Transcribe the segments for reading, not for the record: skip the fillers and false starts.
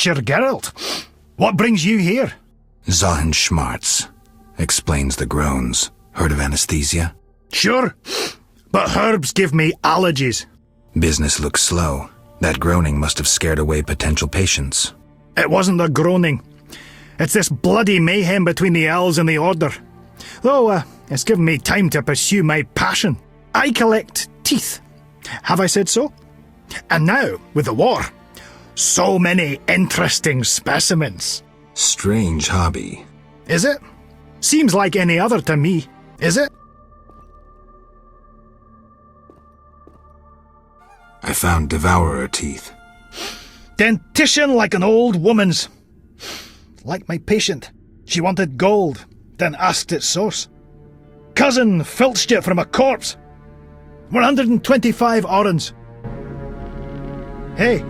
Teacher Geralt, what brings you here? Zahen Schmartz explains the groans. Heard of anesthesia? Sure, but herbs give me allergies. Business looks slow. That groaning must have scared away potential patients. It wasn't the groaning. It's this bloody mayhem between the elves and the Order. Though, it's given me time to pursue my passion. I collect teeth. Have I said so? And now, with the war, so many interesting specimens. Strange hobby. Is it? Seems like any other to me. Is it? I found devourer teeth. Dentition like an old woman's. Like my patient. She wanted gold, then asked its source. Cousin filched it from a corpse. 125 orens. Hey.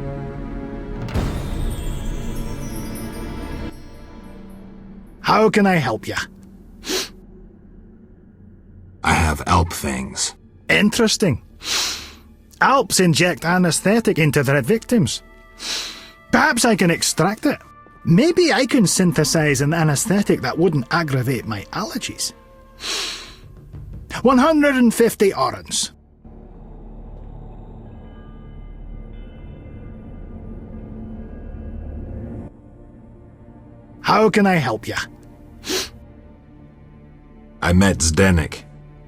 How can I help ya? I have Alp fangs. Interesting. Alps inject anesthetic into their victims. Perhaps I can extract it. Maybe I can synthesize an anesthetic that wouldn't aggravate my allergies. 150 orens. How can I help ya? I met Zdenek,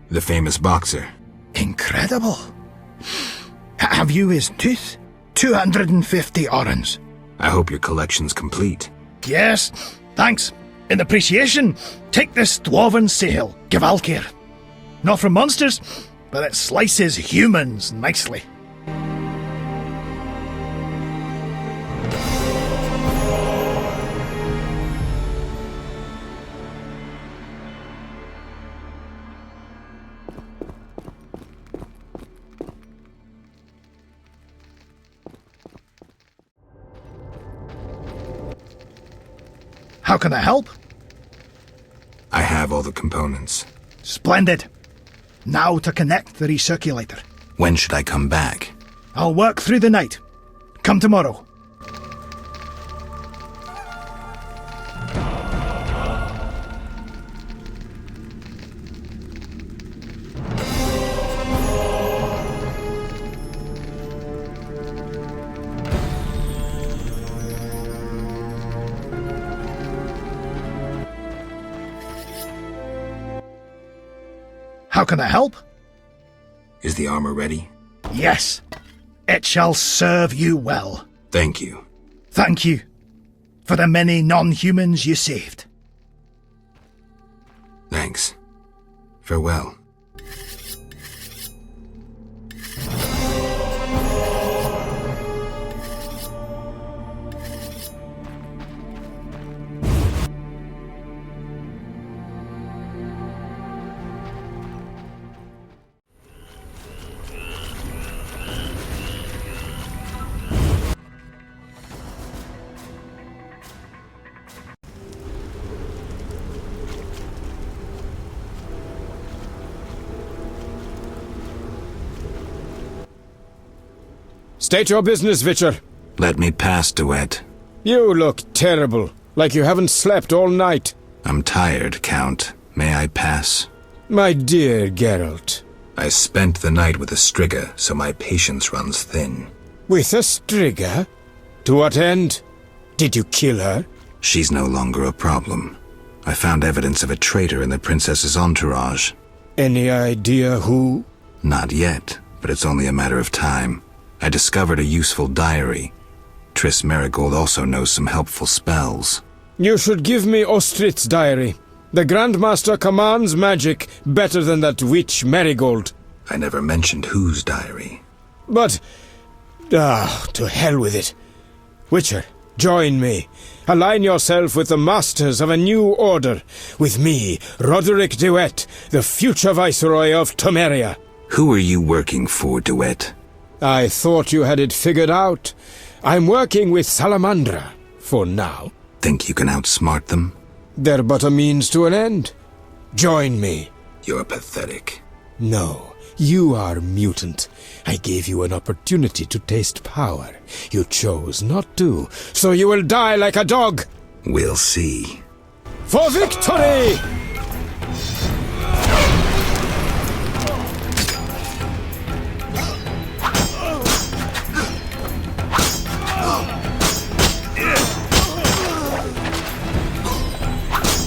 the famous boxer. Incredible. Have you his tooth? 250 orens. I hope your collection's complete. Yes, thanks. In appreciation, take this dwarven sail, Gevalkir. Not from monsters, but it slices humans nicely. How can I help? I have all the components. Splendid. Now to connect the recirculator. When should I come back? I'll work through the night. Come tomorrow. How can I help? Is the armor ready? Yes. It shall serve you well. Thank you. Thank you for the many non-humans you saved. Thanks. Farewell. State your business, Witcher. Let me pass, Duet. You look terrible, like you haven't slept all night. I'm tired, Count. May I pass? My dear Geralt. I spent the night with a Striga, so my patience runs thin. With a Striga? To what end? Did you kill her? She's no longer a problem. I found evidence of a traitor in the princess's entourage. Any idea who? Not yet, but it's only a matter of time. I discovered a useful diary. Triss Merigold also knows some helpful spells. You should give me Ostrit's diary. The Grandmaster commands magic better than that witch Merigold. I never mentioned whose diary. But... to hell with it. Witcher, join me. Align yourself with the masters of a new order. With me, Roderick Duet, the future Viceroy of Temeria. Who are you working for, Duet? I thought you had it figured out. I'm working with Salamandra, for now. Think you can outsmart them? They're but a means to an end. Join me. You're pathetic. No, You are mutant. I gave you an opportunity to taste power. You chose not to, so you will die like a dog. We'll see. For victory!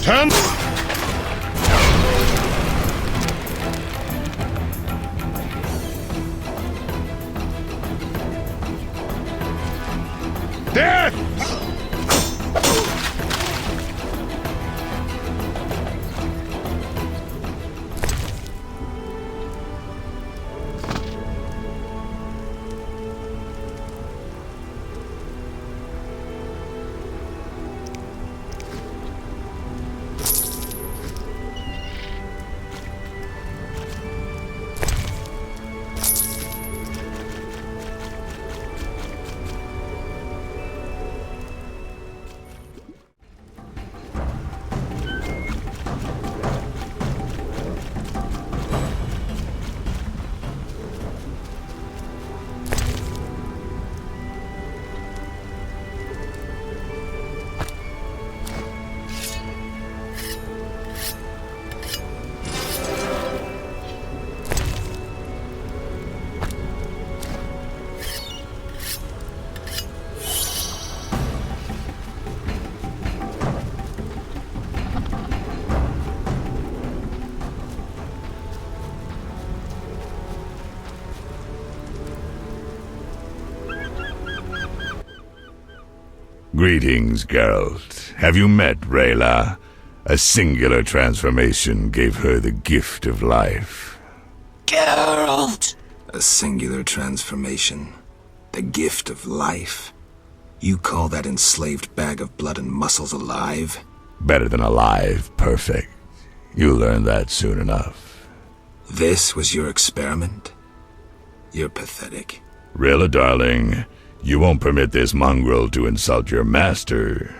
Turn! Death! Greetings, Geralt. Have you met Rayla? A singular transformation gave her the gift of life. Geralt! A singular transformation. The gift of life. You call that enslaved bag of blood and muscles alive? Better than alive, perfect. You'll learn that soon enough. This was your experiment? You're pathetic. Rayla, darling, you won't permit this mongrel to insult your master.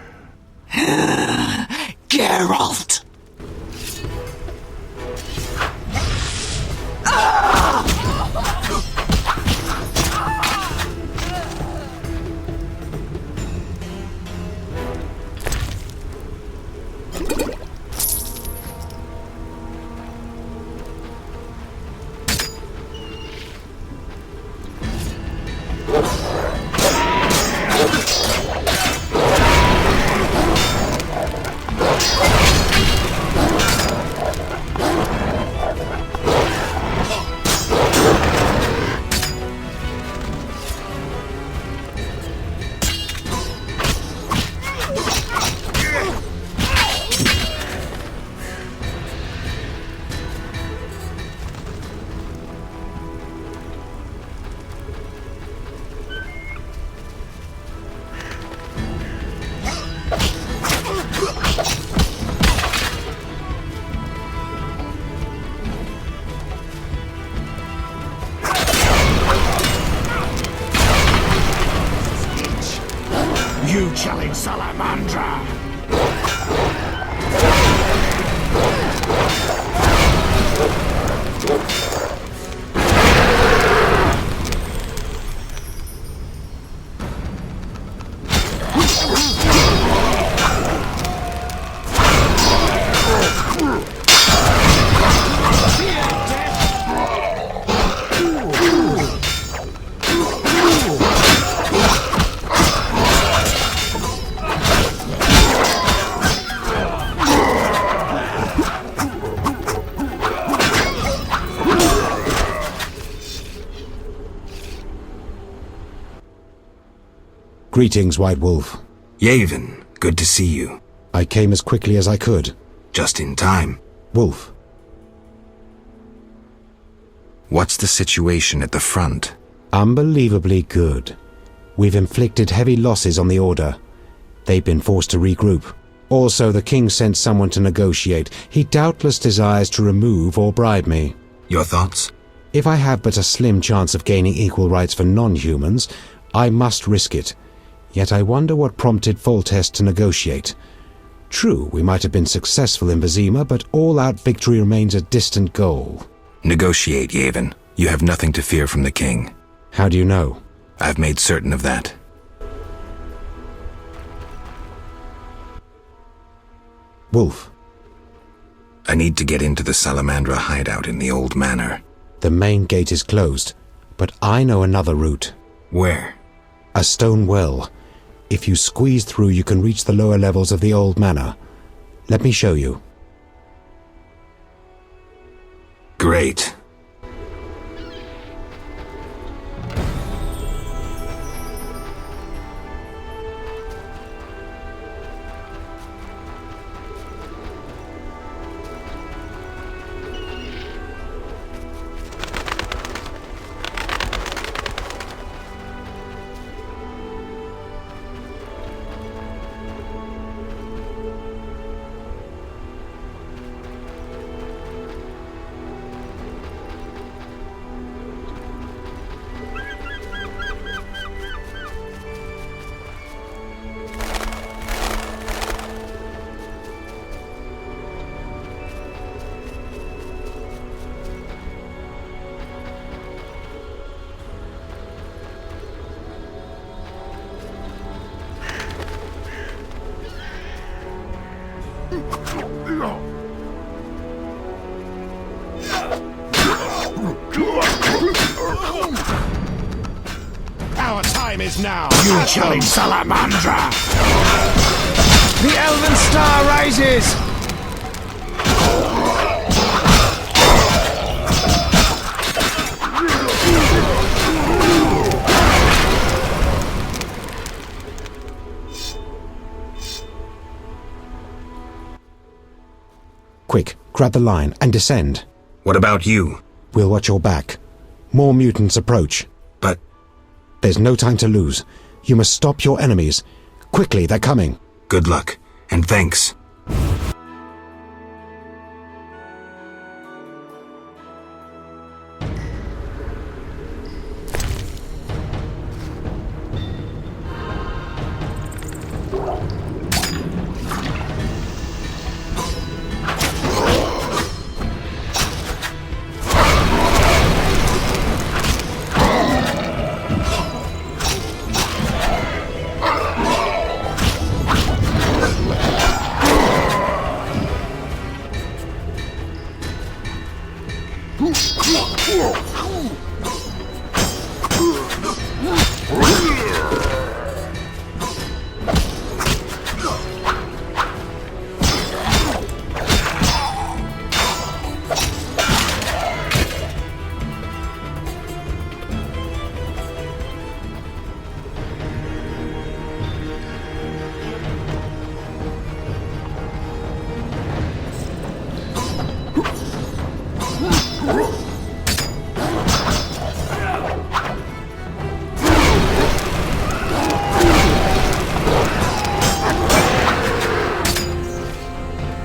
Geralt! You chilling salamandra! Greetings, White Wolf. Yavin, good to see you. I came as quickly as I could. Just in time. Wolf. What's the situation at the front? Unbelievably good. We've inflicted heavy losses on the Order. They've been forced to regroup. Also, the King sent someone to negotiate. He doubtless desires to remove or bribe me. Your thoughts? If I have but a slim chance of gaining equal rights for non-humans, I must risk it. Yet I wonder what prompted Foltest to negotiate. True, we might have been successful in Vizima, but all-out victory remains a distant goal. Negotiate, Yavin. You have nothing to fear from the king. How do you know? I've made certain of that. Wolf, I need to get into the Salamandra hideout in the old manor. the main gate is closed, but I know another route. Where? A stone well. If you squeeze through, you can reach the lower levels of the old manor. Let me show you. Great. Our time is now. You challenge Salamandra! The Elven Star rises! Quick, grab the line and descend. What about you? We'll watch your back. More mutants approach. But There's no time to lose. You must stop your enemies. Quickly, they're coming. good luck, and thanks.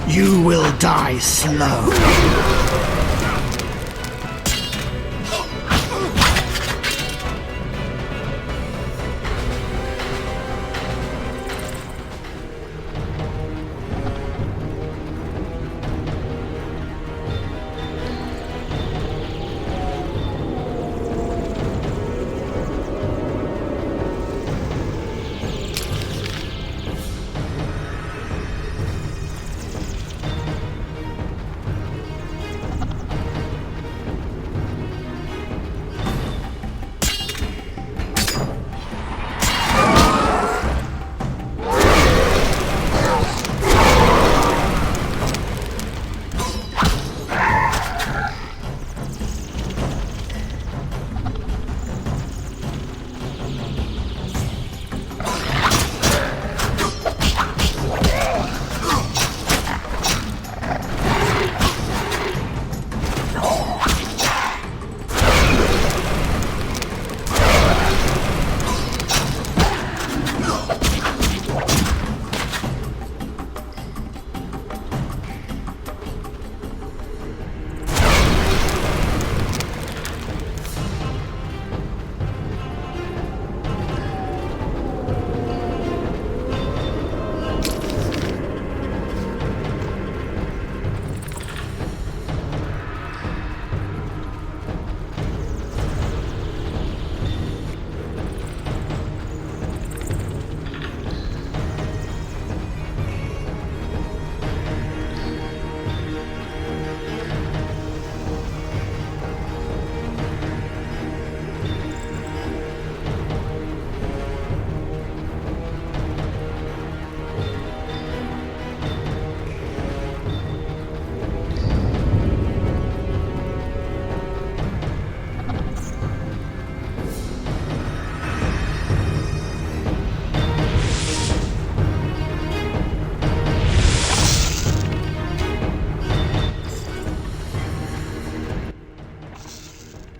You will die slow.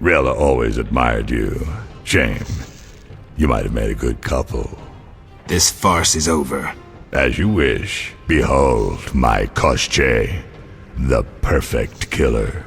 Rayla always admired you. Shame. You might have made a good couple. This farce is over. As you wish. Behold my Koschei, the perfect killer.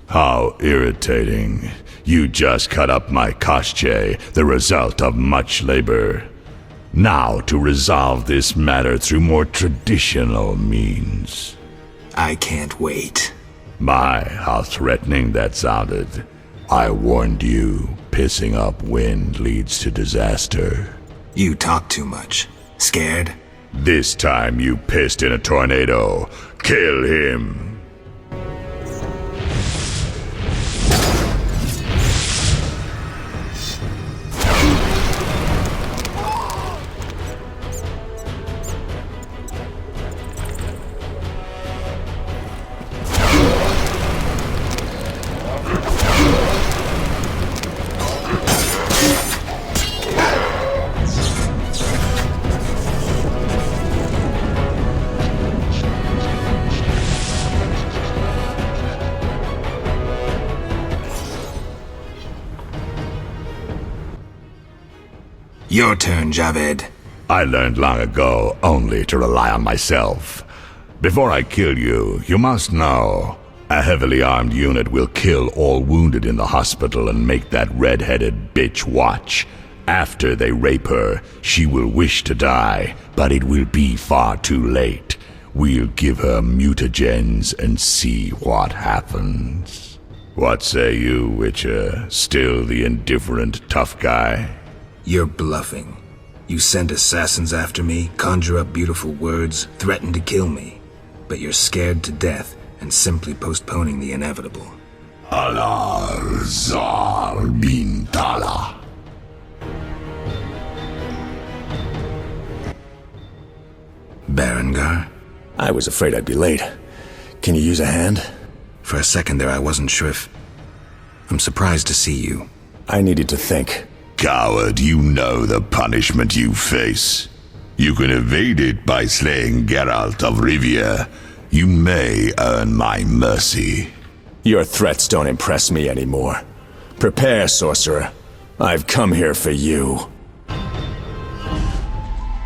How irritating. You just cut up my Koschei, the result of much labor. Now to resolve this matter through more traditional means. I can't wait. My, how threatening that sounded. I warned you, pissing up wind leads to disaster. You talk too much. Scared? This time you pissed in a tornado. Kill him. Your turn, Javed. I learned long ago only to rely on myself. Before I kill you, you must know, a heavily armed unit will kill all wounded in the hospital and make that red-headed bitch watch. After they rape her, she will wish to die, but it will be far too late. We'll give her mutagens and see what happens. What say you, Witcher? Still the indifferent tough guy? You're bluffing. You send assassins after me, conjure up beautiful words, threaten to kill me. But you're scared to death and simply postponing the inevitable. Alar Zar bin Tala. Berengar? I was afraid I'd be late. Can you use a hand? For a second there I wasn't sure if... I'm surprised to see you. I needed to think. Coward, you know the punishment you face. You can evade it by slaying Geralt of Rivia. You may earn my mercy. Your threats don't impress me anymore. Prepare, sorcerer. I've come here for you.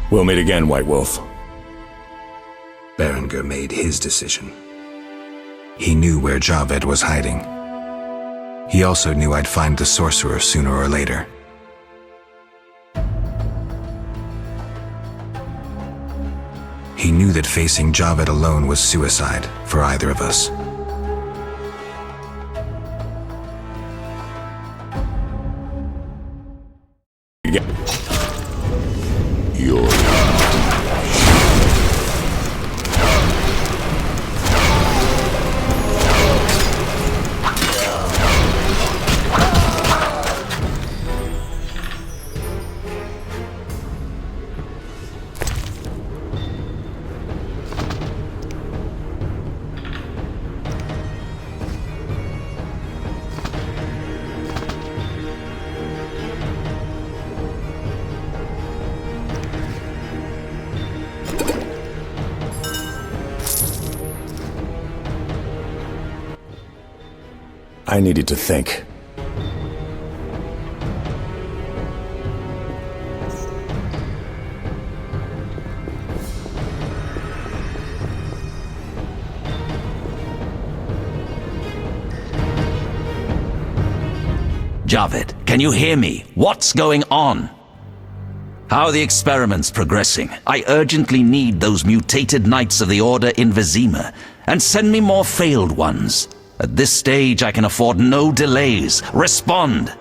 We'll meet again, White Wolf. Berengar made his decision. He knew where Javed was hiding. He also knew I'd find the sorcerer sooner or later. He knew that facing Javed alone was suicide for either of us. You're... I needed to think. Javed, can you hear me? What's going on? How are the experiments progressing? I urgently need those mutated Knights of the Order in Vizima, and send me more failed ones. At this stage, I can afford no delays. Respond!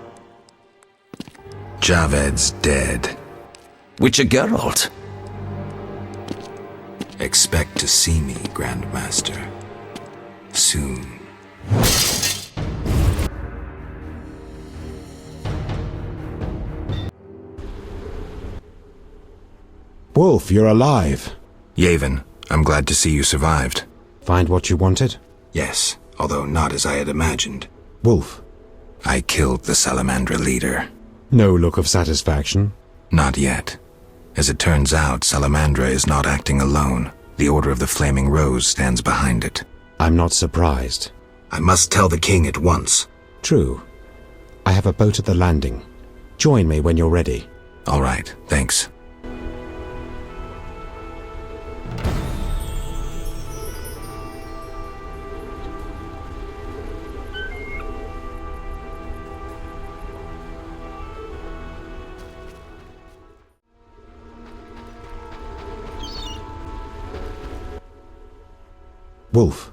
Javed's dead. Witcher Geralt. Expect to see me, Grandmaster. Soon. Wolf, you're alive. Yavin, I'm glad to see you survived. Find what you wanted? Yes, although not as I had imagined. Wolf. I killed the Salamandra leader. No look of satisfaction? Not yet. As it turns out, Salamandra is not acting alone. The Order of the Flaming Rose stands behind it. I'm not surprised. I must tell the king at once. True. I have a boat at the landing. Join me when you're ready. All right, thanks. Wolf.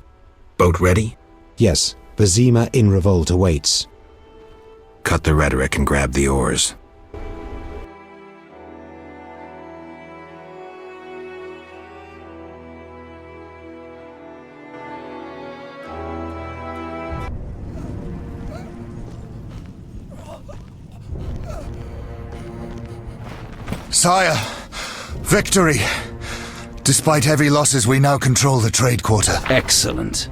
Boat ready? Yes, Vizima in revolt awaits. Cut the rhetoric and grab the oars. Sire, victory! Despite heavy losses, we now control the trade quarter. Excellent.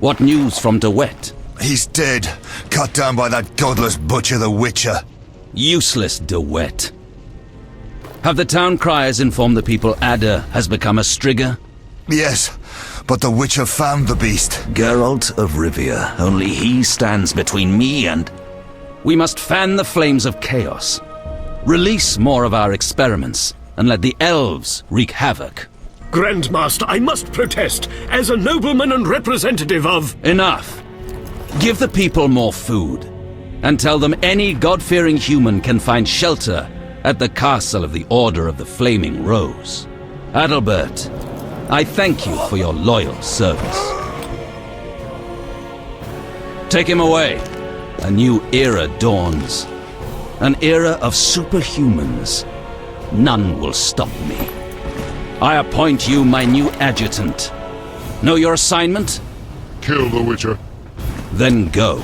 What news from De Wet? He's dead, cut down by that godless butcher, the Witcher. Useless De Wet. Have the town criers informed the people Ada has become a Strigger? Yes, but the Witcher found the beast. Geralt of Rivia, only he stands between me and... We must fan the flames of chaos. Release more of our experiments, and let the elves wreak havoc. Grandmaster, I must protest, as a nobleman and representative of... Enough. Give the people more food, and tell them any God-fearing human can find shelter at the castle of the Order of the Flaming Rose. Adalbert, I thank you for your loyal service. Take him away. A new era dawns. An era of superhumans. None will stop me. I appoint you my new adjutant. Know your assignment? Kill the Witcher. Then go.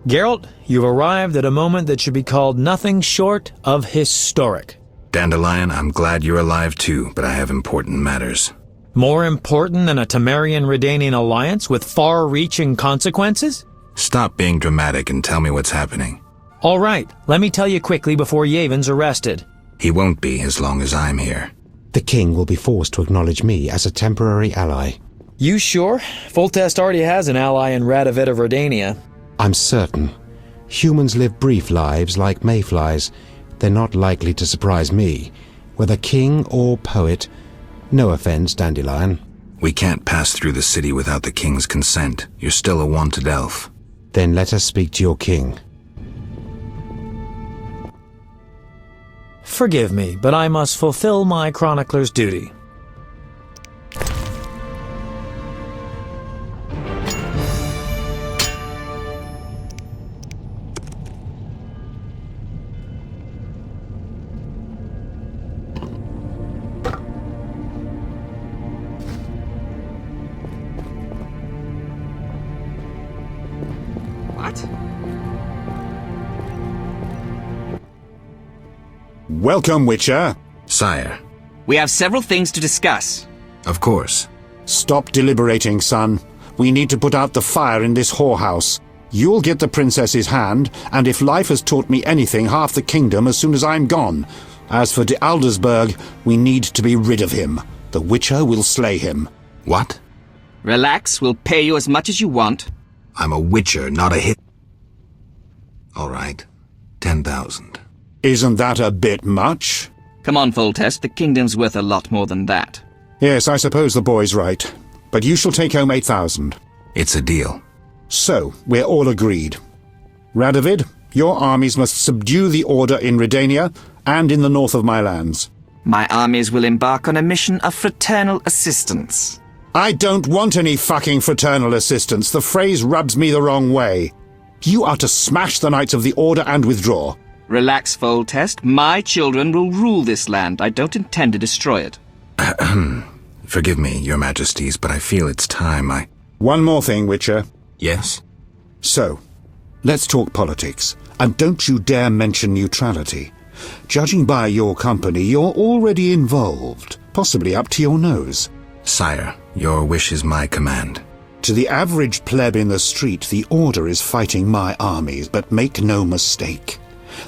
Geralt, you've arrived at a moment that should be called nothing short of historic. Dandelion, I'm glad you're alive too, but I have important matters. More important than a Temerian-Redanian alliance with far-reaching consequences? Stop being dramatic and tell me what's happening. All right, let me tell you quickly before Yavon's arrested. He won't be as long as I'm here. The king will be forced to acknowledge me as a temporary ally. You sure? Foltest already has an ally in Radovid of Redania. I'm certain. Humans live brief lives like mayflies. They're not likely to surprise me. Whether king or poet, no offense, Dandelion. We can't pass through the city without the king's consent. You're still a wanted elf. Then let us speak to your king. Forgive me, but I must fulfill my chronicler's duty. Welcome, Witcher. Sire. We have several things to discuss. Of course. Stop deliberating, son. We need to put out the fire in this whorehouse. You'll get the princess's hand, and if life has taught me anything, half the kingdom as soon as I'm gone. As for de Aldersberg, we need to be rid of him. The Witcher will slay him. What? Relax, we'll pay you as much as you want. I'm a Witcher, not a hit. All right. 10,000. Isn't that a bit much? Come on, Foltest, the kingdom's worth a lot more than that. Yes, I suppose the boy's right. But you shall take home 8,000. It's a deal. So, we're all agreed. Radovid, your armies must subdue the Order in Redania and in the north of my lands. My armies will embark on a mission of fraternal assistance. I don't want any fucking fraternal assistance. The phrase rubs me the wrong way. You are to smash the Knights of the Order and withdraw. Relax, Foltest. My children will rule this land. I don't intend to destroy it. Forgive me, your majesties, but I feel it's time I... One more thing, Witcher. Yes? So, let's talk politics. And don't you dare mention neutrality. Judging by your company, you're already involved, possibly up to your nose. Sire, your wish is my command. To the average pleb in the street, the Order is fighting my armies, but make no mistake.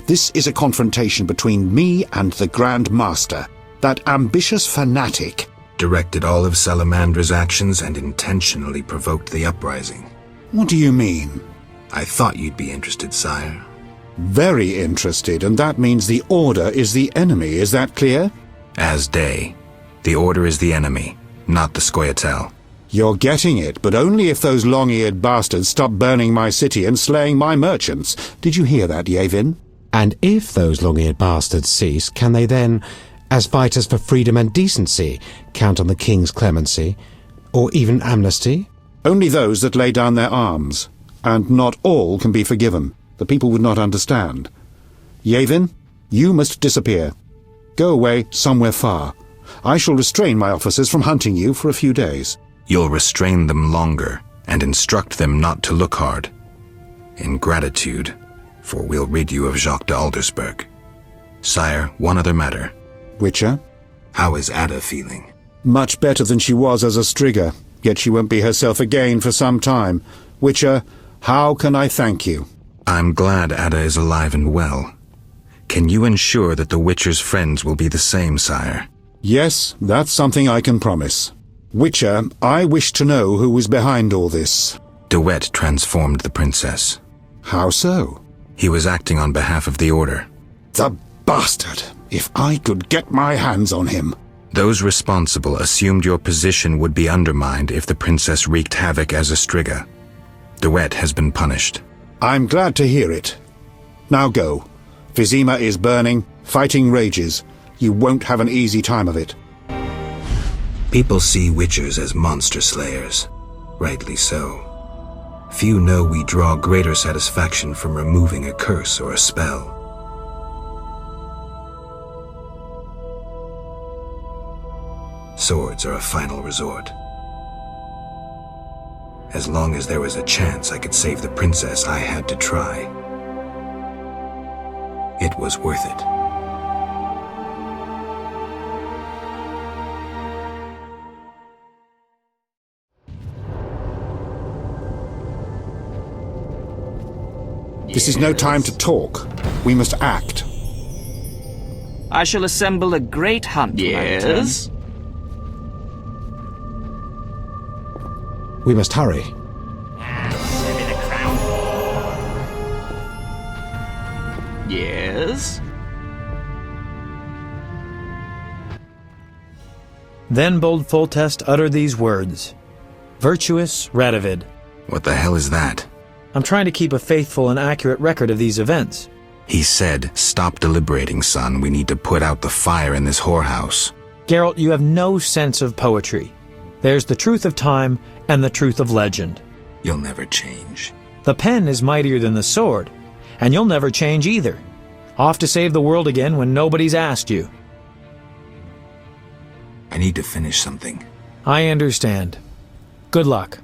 This is a confrontation between me and the Grand Master, that ambitious fanatic. Directed all of Salamandra's actions and intentionally provoked the uprising. What do you mean? I thought you'd be interested, sire. Very interested, and that means the Order is the enemy, is that clear? As day. The Order is the enemy, not the Scoia'tael. You're getting it, but only if those long-eared bastards stop burning my city and slaying my merchants. Did you hear that, Yavin? And if those long-eared bastards cease, can they then, as fighters for freedom and decency, count on the king's clemency, or even amnesty? Only those that lay down their arms, and not all can be forgiven. The people would not understand. Yavin, you must disappear. Go away somewhere far. I shall restrain my officers from hunting you for a few days. You'll restrain them longer, and instruct them not to look hard. In gratitude, for we'll rid you of Jacques de Aldersberg. Sire, one other matter. Witcher? How is Ada feeling? Much better than she was as a Strigger, yet she won't be herself again for some time. Witcher, how can I thank you? I'm glad Ada is alive and well. Can you ensure that the Witcher's friends will be the same, sire? Yes, that's something I can promise. Witcher, I wish to know who was behind all this. De Wet transformed the princess. How so? He was acting on behalf of the Order. The bastard! If I could get my hands on him. Those responsible assumed your position would be undermined if the princess wreaked havoc as a Striga. De Wet has been punished. I'm glad to hear it. Now go. Vizima is burning, fighting rages. You won't have an easy time of it. People see Witchers as monster slayers. Rightly so. Few know we draw greater satisfaction from removing a curse or a spell. Swords are a final resort. As long as there was a chance I could save the princess, I had to try. It was worth it. This is no time to talk. We must act. I shall assemble a great hunt. Yes? We must hurry. Yes? Then bold Foltest uttered these words. Virtuous Radovid. What the hell is that? I'm trying to keep a faithful and accurate record of these events. He said, "Stop deliberating, son. We need to put out the fire in this whorehouse." Geralt, you have no sense of poetry. There's the truth of time and the truth of legend. You'll never change. The pen is mightier than the sword, and you'll never change either. Off to save the world again when nobody's asked you. I need to finish something. I understand. Good luck.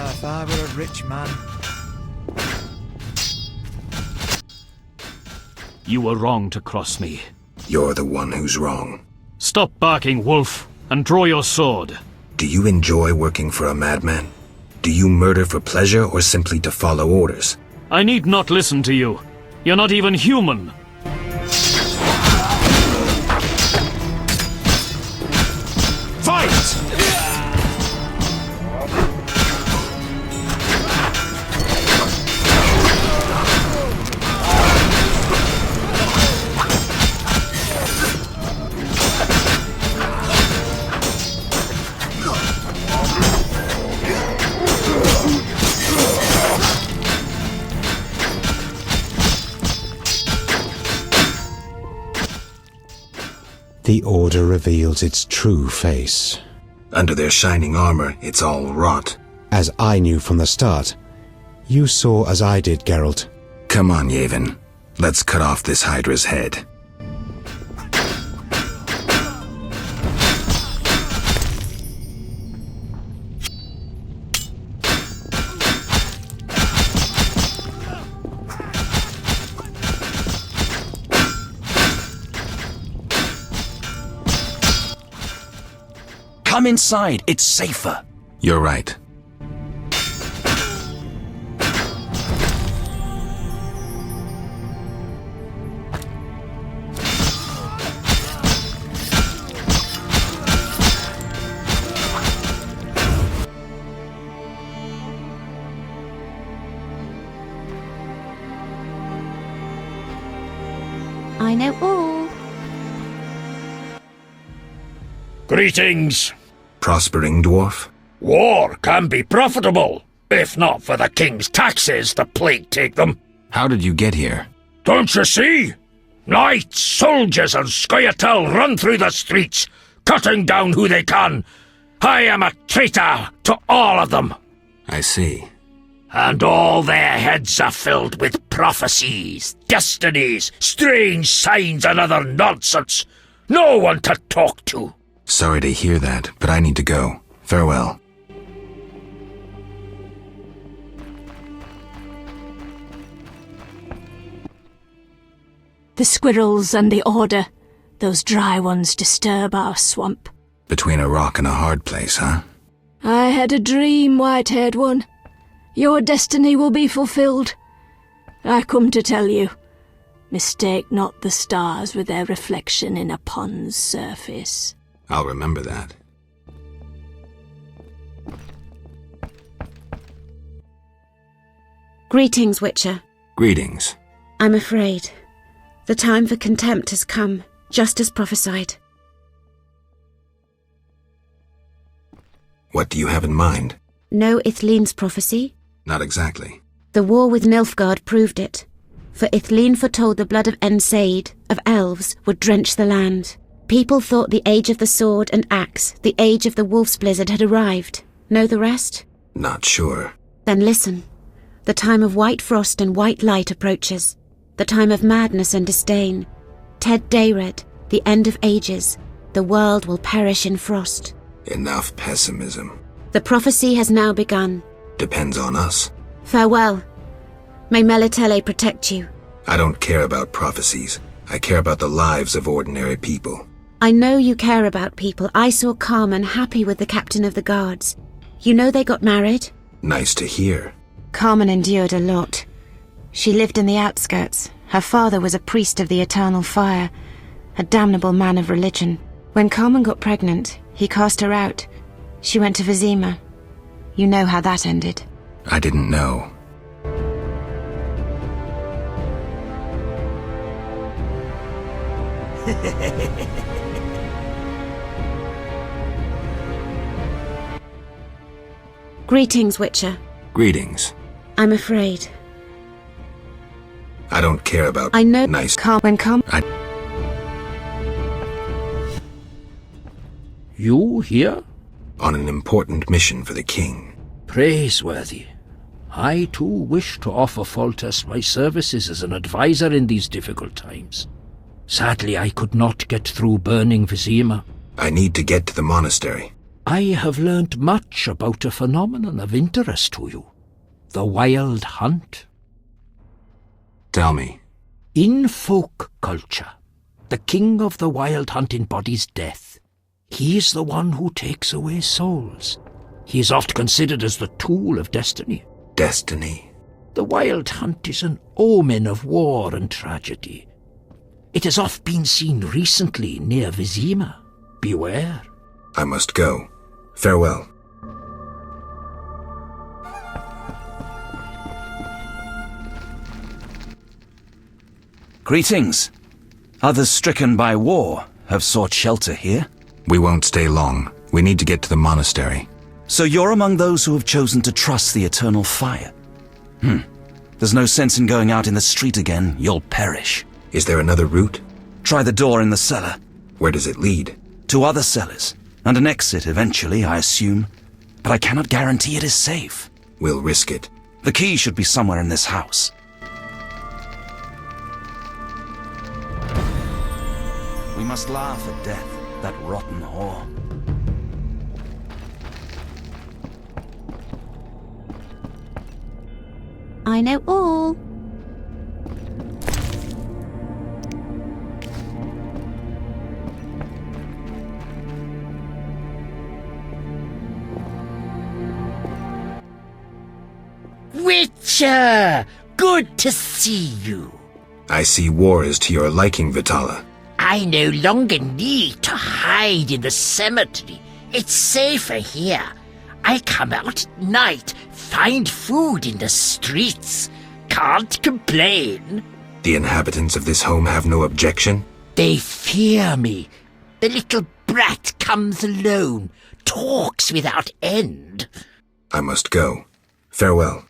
If I were a rich man. You were wrong to cross me. You're the one who's wrong. Stop barking, wolf. and draw your sword. Do you enjoy working for a madman? Do you murder for pleasure or simply to follow orders? I need not listen to you. You're not even human. Fight! The Order reveals its true face. Under their shining armor, it's all rot. As I knew from the start, you saw as I did, Geralt. Come on, Yavin. Let's cut off this Hydra's head. Come inside, it's safer. You're right. I know all. Greetings. Prospering dwarf? War can be profitable, if not for the king's taxes the plague take them. How did you get here? Don't you see? Knights, soldiers, and Scoia'tael run through the streets, cutting down who they can. I am a traitor to all of them. I see. And all their heads are filled with prophecies, destinies, strange signs, and other nonsense. No one to talk to. Sorry to hear that, but I need to go. Farewell. The squirrels and the Order. Those dry ones disturb our swamp. Between a rock and a hard place, huh? I had a dream, white-haired one. Your destiny will be fulfilled. I come to tell you. Mistake not the stars with their reflection in a pond's surface. I'll remember that. Greetings, Witcher. Greetings. I'm afraid. The time for contempt has come, just as prophesied. What do you have in mind? Know Ithleen's prophecy? Not exactly. The war with Nilfgaard proved it. For Ithleen foretold the blood of Ensaid, of elves, would drench the land. People thought the age of the sword and axe, the age of the wolf's blizzard had arrived. Know the rest? Not sure. Then listen. The time of white frost and white light approaches. The time of madness and disdain. Ted Dayred, the end of ages. The world will perish in frost. Enough pessimism. The prophecy has now begun. Depends on us. Farewell. May Melitele protect you. I don't care about prophecies. I care about the lives of ordinary people. I know you care about people. I saw Carmen happy with the captain of the guards. You know they got married? Nice to hear. Carmen endured a lot. She lived in the outskirts. Her father was a priest of the eternal fire, a damnable man of religion. When Carmen got pregnant, he cast her out. She went to Vizima. You know how that ended. I didn't know. Greetings, Witcher. Greetings. I'm afraid. I don't care about I know nice... Carmen. You here? On an important mission for the king. Praiseworthy. I too wish to offer Foltest my services as an advisor in these difficult times. Sadly, I could not get through burning Vizima. I need to get to the monastery. I have learned much about a phenomenon of interest to you. The Wild Hunt. Tell me. In folk culture, the king of the Wild Hunt embodies death. He is the one who takes away souls. He is oft considered as the tool of destiny. Destiny? The Wild Hunt is an omen of war and tragedy. It has oft been seen recently near Vizima. Beware. I must go. Farewell. Greetings. Others stricken by war have sought shelter here. We won't stay long. We need to get to the monastery. So you're among those who have chosen to trust the eternal fire? There's no sense in going out in the street again. You'll perish. Is there another route? Try the door in the cellar. Where does it lead? To other cellars, and an exit eventually, I assume. But I cannot guarantee it is safe. We'll risk it. The key should be somewhere in this house. We must laugh at death, that rotten whore. I know all. Witcher! Good to see you. I see war is to your liking, Vitala. I no longer need to hide in the cemetery. It's safer here. I come out at night, find food in the streets. Can't complain. The inhabitants of this home have no objection? They fear me. The little brat comes alone, talks without end. I must go. Farewell.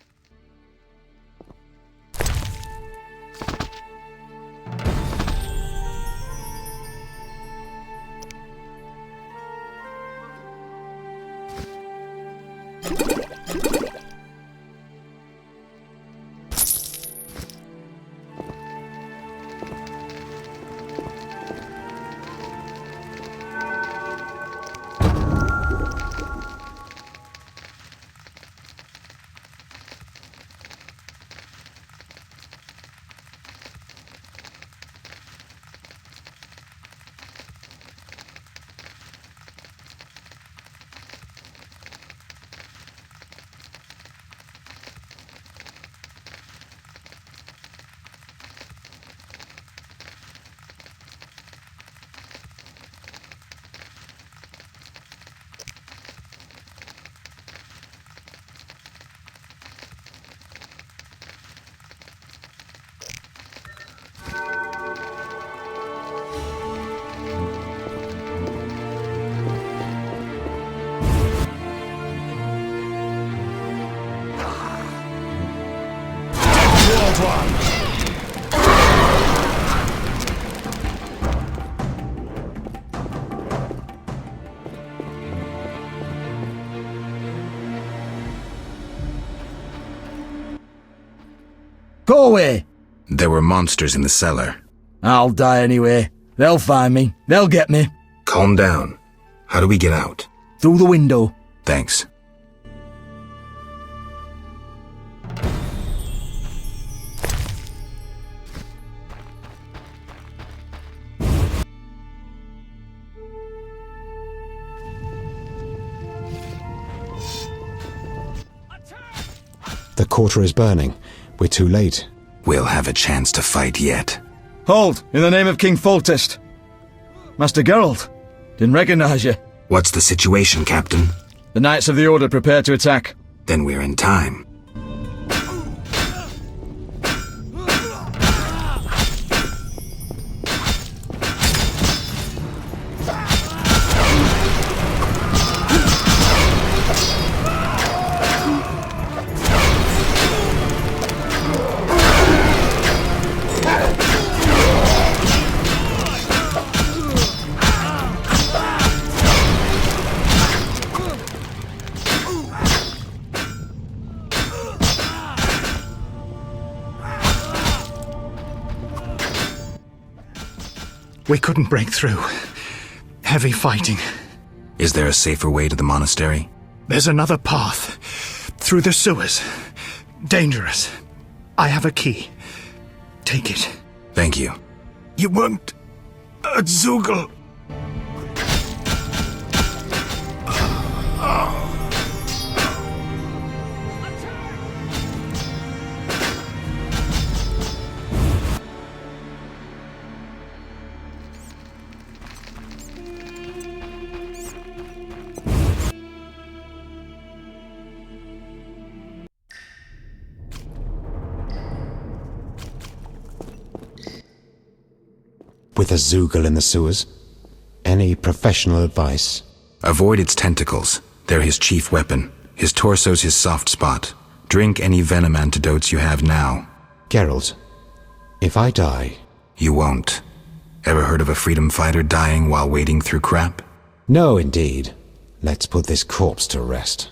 Go away! There were monsters in the cellar. I'll die anyway. They'll find me. They'll get me. Calm down. How do we get out? Through the window. Thanks. The quarter is burning. We're too late. We'll have a chance to fight yet. Hold, in the name of King Foltest. Master Geralt, didn't recognize you. What's the situation, Captain? The Knights of the Order prepare to attack. Then we're in time. We couldn't break through. Heavy fighting. Is there a safer way to the monastery? There's another path. Through the sewers. Dangerous. I have a key. Take it. Thank you. You weren't at Zugel. encounter Zoogle in the sewers? Any professional advice? Avoid its tentacles. They're his chief weapon. His torso's his soft spot. Drink any venom antidotes you have now. Geralt, if I die... You won't. Ever heard of a freedom fighter dying while wading through crap? No, indeed. Let's put this corpse to rest.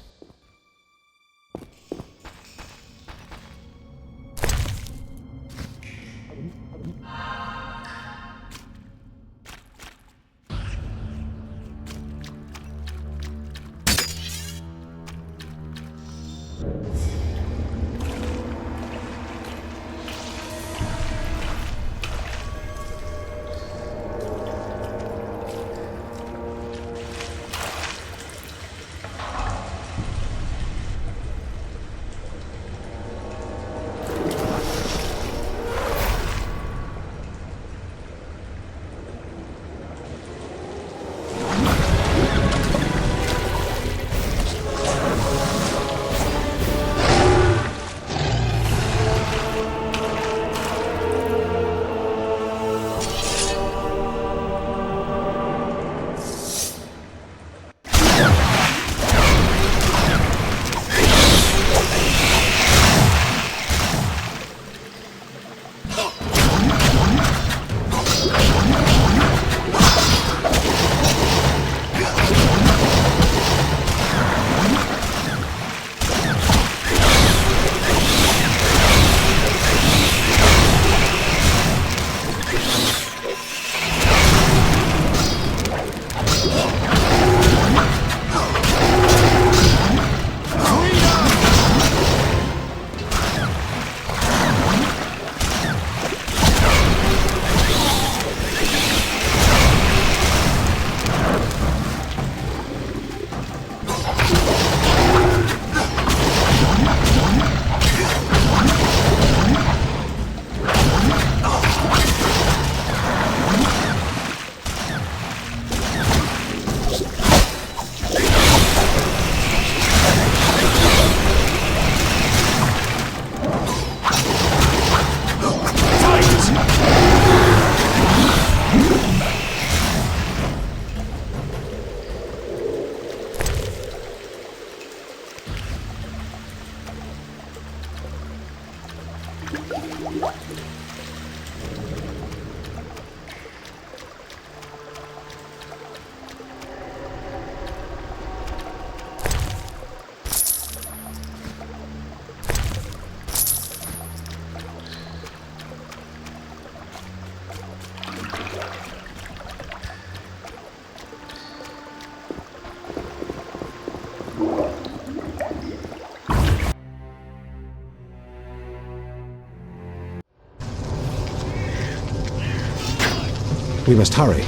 We must hurry.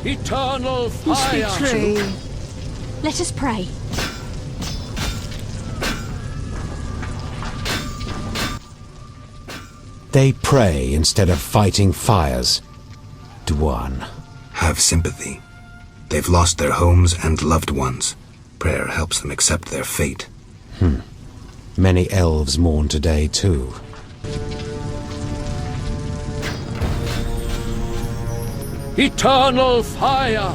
Eternal fire! Must be true. Let us pray. They pray instead of fighting fires. Dwan. Have sympathy. They've lost their homes and loved ones. Prayer helps them accept their fate. Many elves mourn today, too. Eternal fire!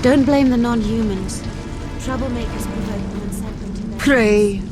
Don't blame the non-humans. Troublemakers provoked them and sent them to their... Pray.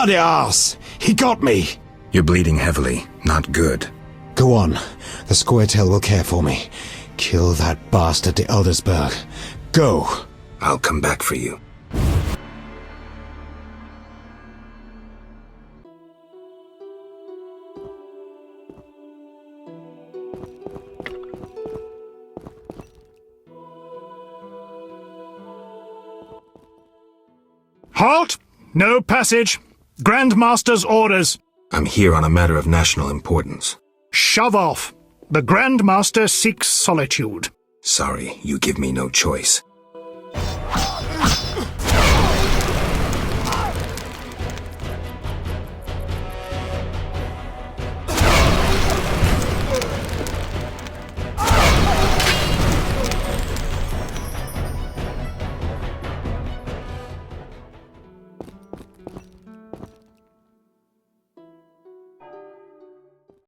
Bloody arse! He got me! You're bleeding heavily. Not good. Go on. The Squirtel will care for me. Kill that bastard to Eldersburg. Go! I'll come back for you. Halt! No passage. Grandmaster's orders. I'm here on a matter of national importance. Shove off. The Grandmaster seeks solitude. Sorry, you give me no choice.